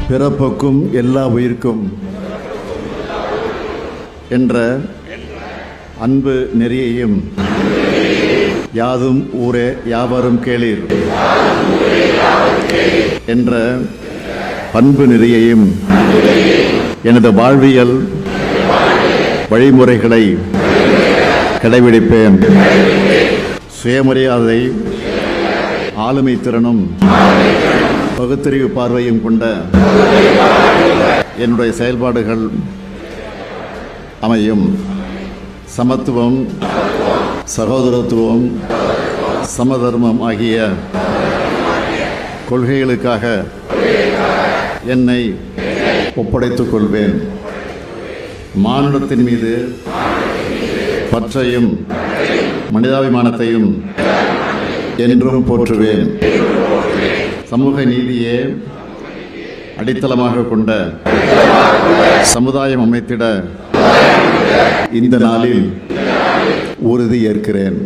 பிறப்புக்கும் எல்லா உயிர்க்கும் என்ற அன்பு நெறியையும் யாதும் ஊரே யாவரும் கேளீர் என்ற பண்பு நெறியையும் எனது வாழ்வியல் வழிமுறைகளை கடைபிடிப்பேன். சுயமரியாதை, ஆளுமை திறனும் பகுத்தறிவு பார்வையும் கொண்ட என்னுடைய செயல்பாடுகள் அமையும். சமத்துவம், சகோதரத்துவம், சமதர்மம் ஆகிய கொள்கைகளுக்காக என்னை ஒப்படைத்துக் கொள்வேன். மானுடத்தின் மீது பற்றையும் மனிதாபிமானத்தையும் என்றும் போற்றுவேன். சமூக நீதியே அடித்தளமாக கொண்ட சமுதாயம் அமைத்திட இந்த நாளில் உறுதி ஏற்கிறேன்.